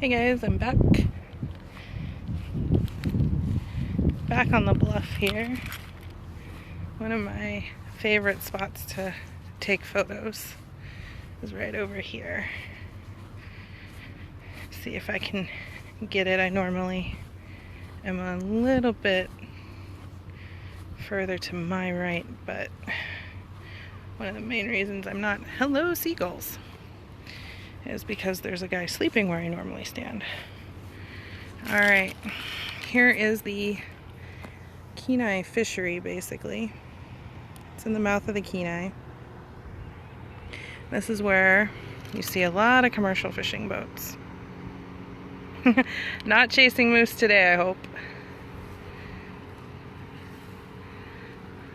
Hey guys, I'm back on the bluff here. One of my favorite spots to take photos is right over here. See if I can get it. I normally am a little bit further to my right, but one of the main reasons I'm not, hello seagulls, is because there's a guy sleeping where I normally stand. Alright, here is the Kenai fishery, basically. It's in the mouth of the Kenai. This is where you see a lot of commercial fishing boats. Not chasing moose today, I hope.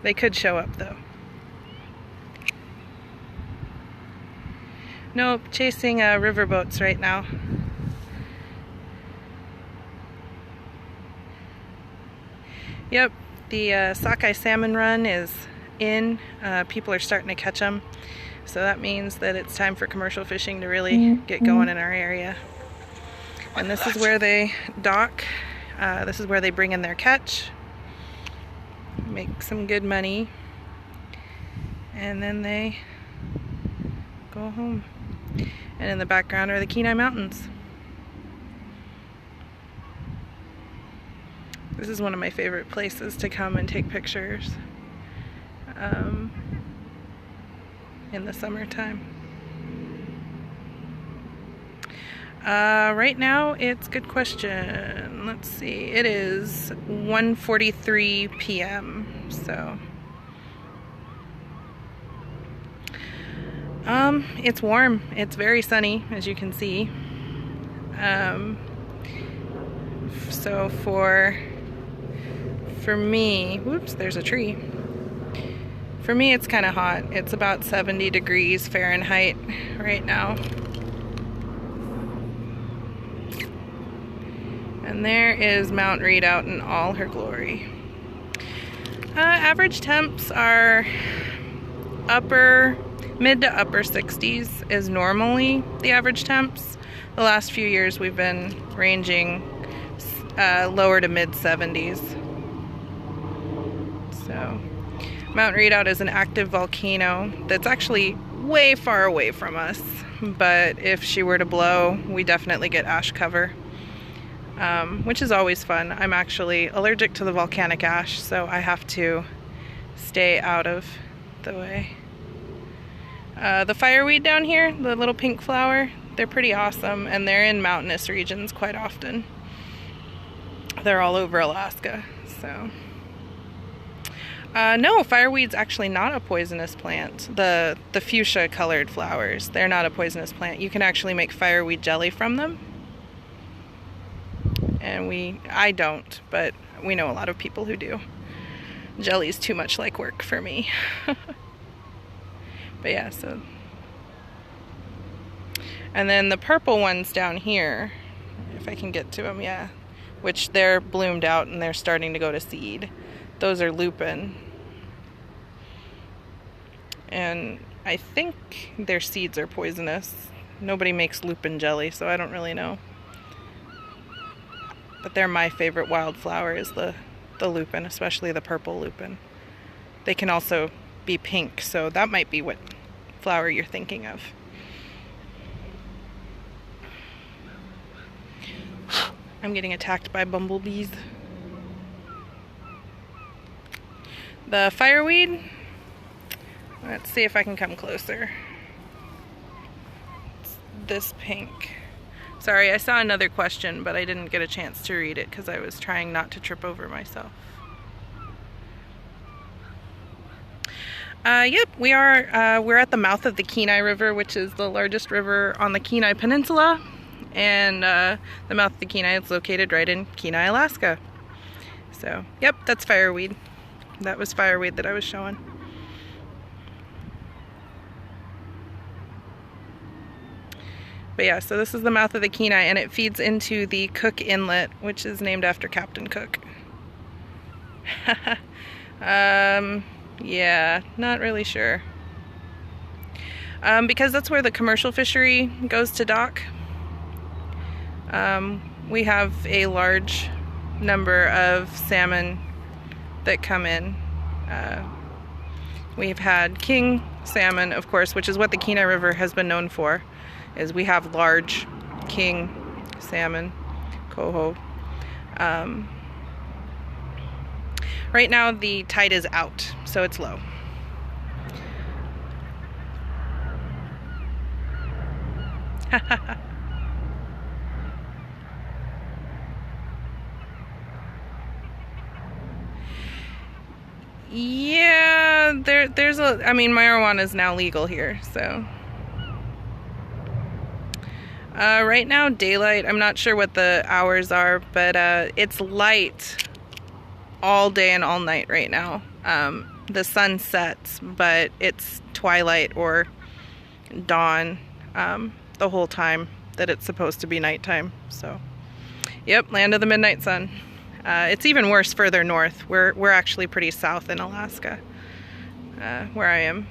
They could show up though. Nope, chasing river boats right now. Yep, the sockeye salmon run is in. People are starting to catch them. So that means that it's time for commercial fishing to really get going in our area. And this is where they dock. This is where they bring in their catch. Make some good money. And then they go home. And in the background are the Kenai Mountains. This is one of my favorite places to come and take pictures in the summertime. Right now, it's a good question. Let's see. It is 1:43 p.m. So it's warm. It's very sunny, as you can see. So for me, whoops, there's a tree. For me, it's kind of hot. It's about 70 degrees Fahrenheit right now. And there is Mount Redoubt in all her glory. Average temps are mid to upper 60s is normally the average temps. The last few years we've been ranging lower to mid 70s. So Mount Redoubt is an active volcano that's actually way far away from us, but if she were to blow, we definitely get ash cover, which is always fun. I'm actually allergic to the volcanic ash, so I have to stay out of the way. The fireweed down here, the little pink flower, they're pretty awesome, and they're in mountainous regions quite often. They're all over Alaska, so. No, fireweed's actually not a poisonous plant. The fuchsia colored flowers, they're not a poisonous plant. You can actually make fireweed jelly from them. And I don't, but we know a lot of people who do. Jelly's too much like work for me. But yeah, so. And then the purple ones down here, if I can get to them, yeah. Which they're bloomed out and they're starting to go to seed. Those are lupin. And I think their seeds are poisonous. Nobody makes lupin jelly, so I don't really know. But they're my favorite wildflower is the lupin, especially the purple lupin. They can also be pink, so that might be what flower you're thinking of. I'm getting attacked by bumblebees. The fireweed, let's see if I can come closer. It's this pink. Sorry, I saw another question, but I didn't get a chance to read it because I was trying not to trip over myself. Yep, we're at the mouth of the Kenai River, which is the largest river on the Kenai Peninsula. And the mouth of the Kenai is located right in Kenai, Alaska. So, yep, that's fireweed. That was fireweed that I was showing. But yeah, so this is the mouth of the Kenai, and it feeds into the Cook Inlet, which is named after Captain Cook. Yeah, not really sure. Because that's where the commercial fishery goes to dock. We have a large number of salmon that come in. We've had king salmon, of course, which is what the Kenai River has been known for, is we have large king salmon, coho. Right now the tide is out, so it's low. Yeah, there's a, I mean, marijuana is now legal here, so. Right now, daylight, I'm not sure what the hours are, but it's light all day and all night right now. The sun sets, but it's twilight or dawn the whole time that it's supposed to be nighttime. So, yep, land of the midnight sun. It's even worse further north. We're actually pretty south in Alaska, where I am.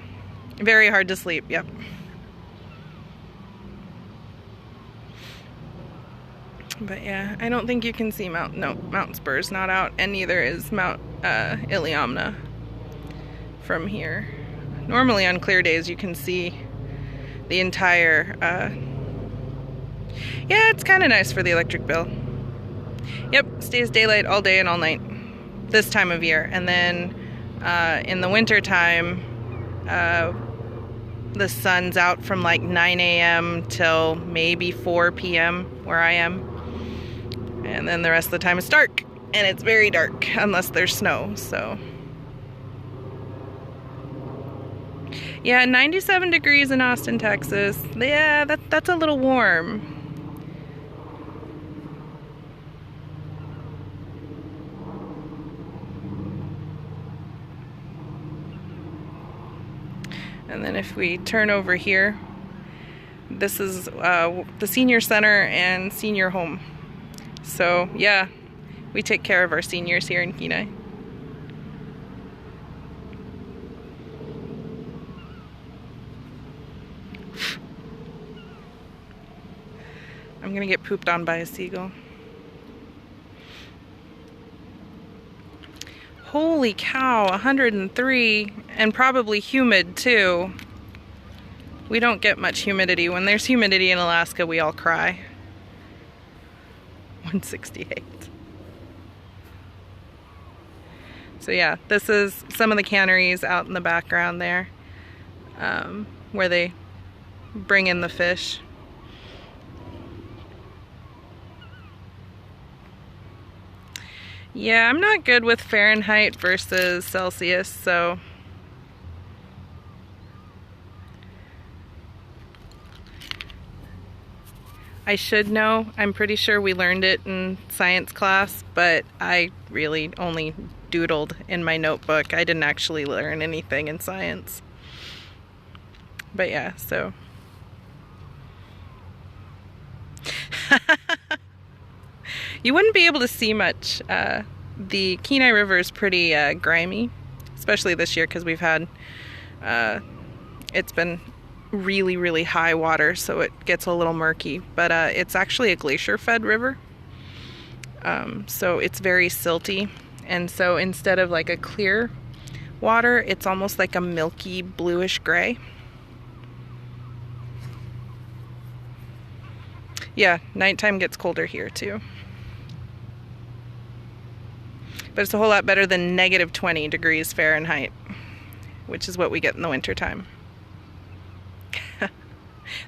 Very hard to sleep, yep. But yeah, I don't think you can see Mount Spur's not out, and neither is Mount Iliamna from here. Normally on clear days you can see the entire, yeah, it's kind of nice for the electric bill. Yep, stays daylight all day and all night this time of year. And then in the winter time, the sun's out from like 9 a.m. till maybe 4 p.m. where I am. And then the rest of the time it's dark, and it's very dark unless there's snow, so. Yeah, 97 degrees in Austin, Texas. Yeah, that's a little warm. And then if we turn over here, this is the senior center and senior home. So yeah, we take care of our seniors here in Kenai. I'm gonna get pooped on by a seagull. Holy cow, 103, and probably humid too. We don't get much humidity. When there's humidity in Alaska, we all cry. 168. So yeah, this is some of the canneries out in the background there, where they bring in the fish. Yeah, I'm not good with Fahrenheit versus Celsius, so I should know. I'm pretty sure we learned it in science class, but I really only doodled in my notebook. I didn't actually learn anything in science. But yeah, so. You wouldn't be able to see much. The Kenai River is pretty grimy, especially this year because we've had, it's been really, really high water, so it gets a little murky. But it's actually a glacier-fed river, so it's very silty. And so instead of like a clear water, it's almost like a milky bluish gray. Yeah, nighttime gets colder here too. But it's a whole lot better than negative 20 degrees Fahrenheit, which is what we get in the wintertime.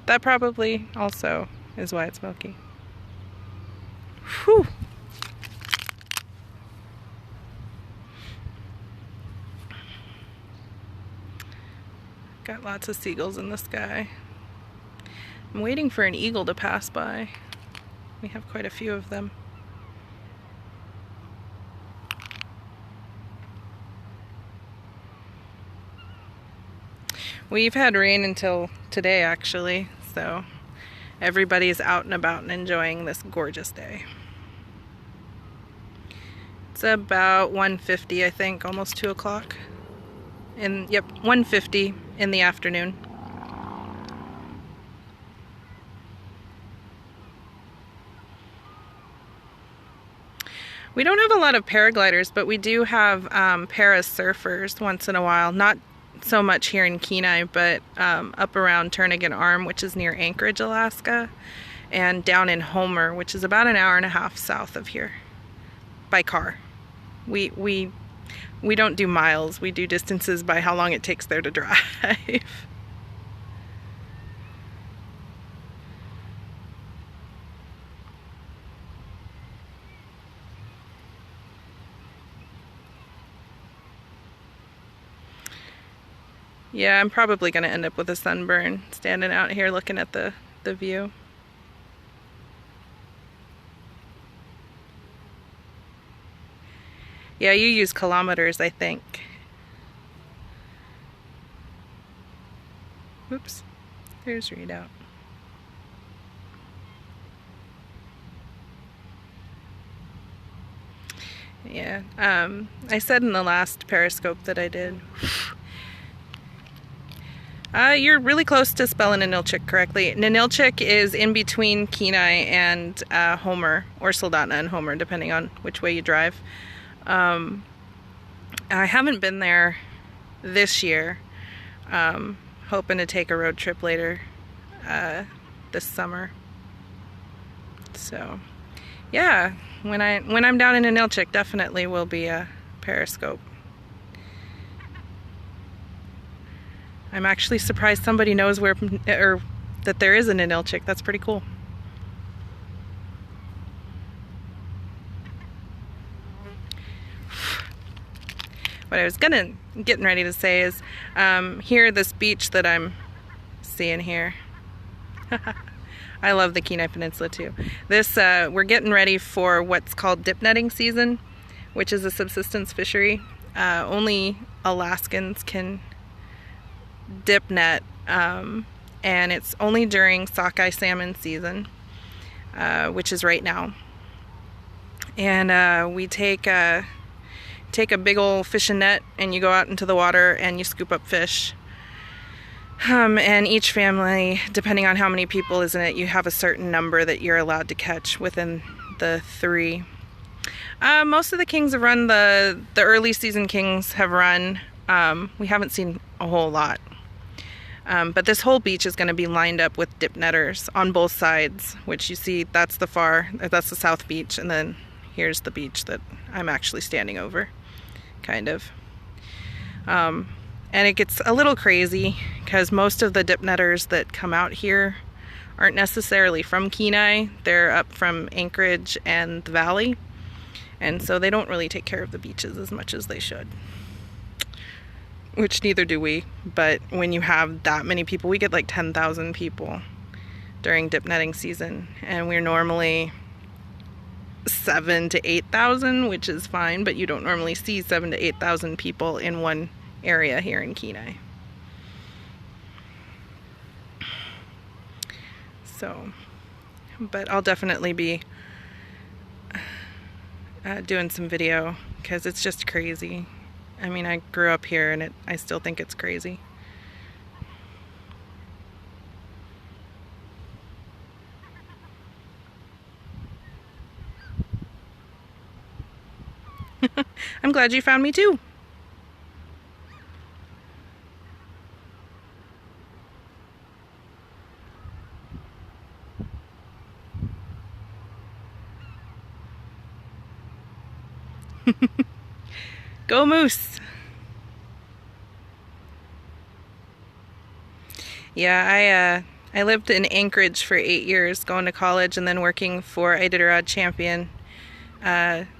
That probably also is why it's milky. Whew. Got lots of seagulls in the sky. I'm waiting for an eagle to pass by. We have quite a few of them. We've had rain until today, actually, so everybody's out and about and enjoying this gorgeous day. It's about 1:50, I think, almost 2 o'clock. And yep, 1:50 in the afternoon. We don't have a lot of paragliders, but we do have para-surfers once in a while. Not so much here in Kenai, but up around Turnagain Arm, which is near Anchorage, Alaska, and down in Homer, which is about an hour and a half south of here by car. We don't do miles, we do distances by how long it takes there to drive. Yeah, I'm probably going to end up with a sunburn standing out here looking at the view. Yeah, you use kilometers, I think. Oops, there's readout. Yeah, I said in the last Periscope that I did. You're really close to spelling Ninilchik correctly. Ninilchik is in between Kenai and Homer, or Soldotna and Homer, depending on which way you drive. I haven't been there this year. Hoping to take a road trip later this summer. So, yeah, when I'm down in Ninilchik, definitely will be a Periscope. I'm actually surprised somebody knows where, or that there is a Ninilchik. That's pretty cool. What I was getting ready to say is, here, this beach that I'm seeing here. I love the Kenai Peninsula too. This, we're getting ready for what's called dip netting season, which is a subsistence fishery. Only Alaskans can dip net, and it's only during sockeye salmon season, which is right now. And we take a big old fishing net and you go out into the water and you scoop up fish. And each family, depending on how many people is in it, you have a certain number that you're allowed to catch within the 3. Most of the kings have run, the early season kings have run. We haven't seen a whole lot. But this whole beach is going to be lined up with dip netters on both sides, which you see, that's the south beach, and then here's the beach that I'm actually standing over, kind of. And it gets a little crazy because most of the dip netters that come out here aren't necessarily from Kenai. They're up from Anchorage and the valley, and so they don't really take care of the beaches as much as they should. Which neither do we, but when you have that many people, we get like 10,000 people during dip netting season, and we're normally 7,000 to 8,000, which is fine, but you don't normally see 7,000 to 8,000 people in one area here in Kenai. So, but I'll definitely be doing some video because it's just crazy. I mean, I grew up here and I still think it's crazy. I'm glad you found me too. Go Moose! Yeah, I lived in Anchorage for 8 years, going to college and then working for Iditarod champion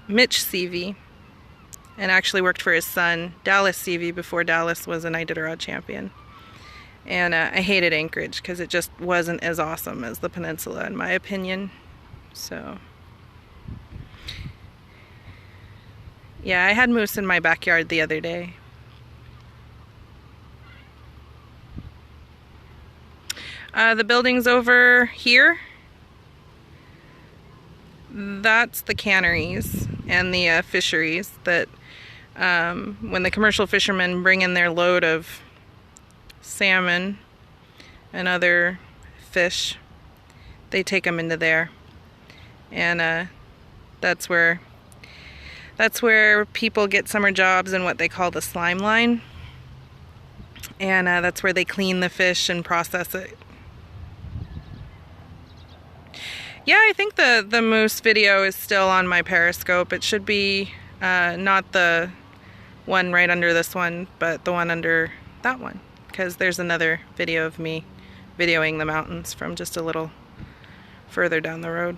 Mitch Seavey, and actually worked for his son Dallas Seavey before Dallas was an Iditarod champion. And I hated Anchorage because it just wasn't as awesome as the peninsula in my opinion. So yeah, I had moose in my backyard the other day. The buildings over here, that's the canneries and the fisheries that when the commercial fishermen bring in their load of salmon and other fish, they take them into there. And that's where That's where people get summer jobs in what they call the slime line. And that's where they clean the fish and process it. Yeah, I think the moose video is still on my Periscope. It should be not the one right under this one, but the one under that one. Because there's another video of me videoing the mountains from just a little further down the road.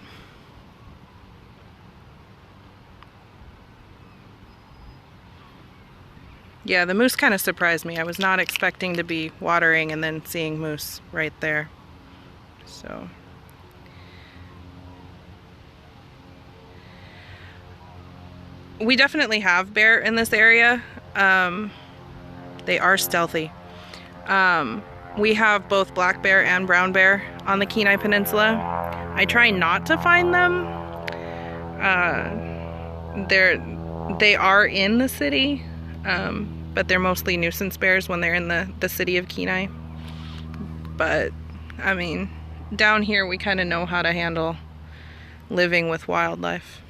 Yeah, the moose kind of surprised me. I was not expecting to be watering and then seeing moose right there. So we definitely have bear in this area. They are stealthy. We have both black bear and brown bear on the Kenai Peninsula. I try not to find them. They are in the city, but they're mostly nuisance bears when they're in the city of Kenai. But, I mean, down here we kind of know how to handle living with wildlife.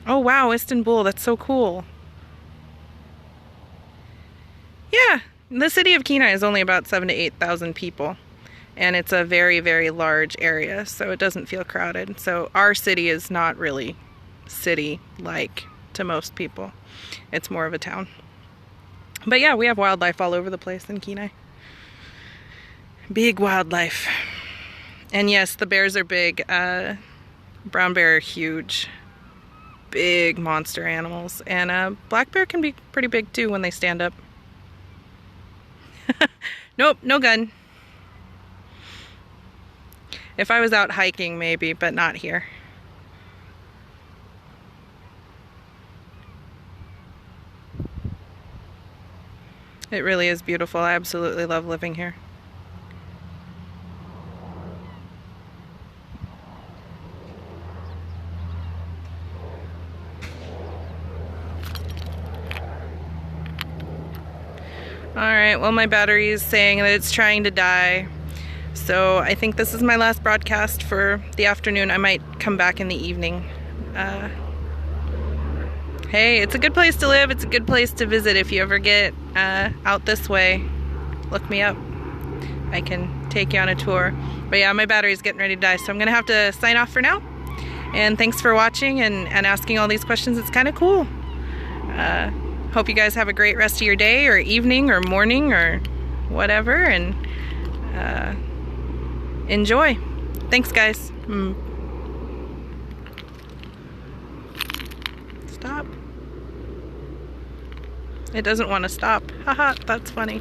Oh wow, Istanbul, that's so cool. Yeah, the city of Kenai is only about 7,000 to 8,000 people. And it's a very, very large area, so it doesn't feel crowded. So our city is not really city-like to most people. It's more of a town. But yeah, we have wildlife all over the place in Kenai. Big wildlife. And yes, the bears are big. Brown bear are huge. Big monster animals. And black bear can be pretty big too when they stand up. Nope, no gun. If I was out hiking maybe, but not here. It really is beautiful. I absolutely love living here. Alright, well my battery is saying that it's trying to die. So I think this is my last broadcast for the afternoon. I might come back in the evening. Hey, it's a good place to live. It's a good place to visit. If you ever get out this way, look me up. I can take you on a tour. But yeah, my battery's getting ready to die, so I'm gonna have to sign off for now. And thanks for watching and asking all these questions. It's kind of cool. Hope you guys have a great rest of your day or evening or morning or whatever, and enjoy. Thanks, guys. Stop. It doesn't want to stop. Haha, that's funny.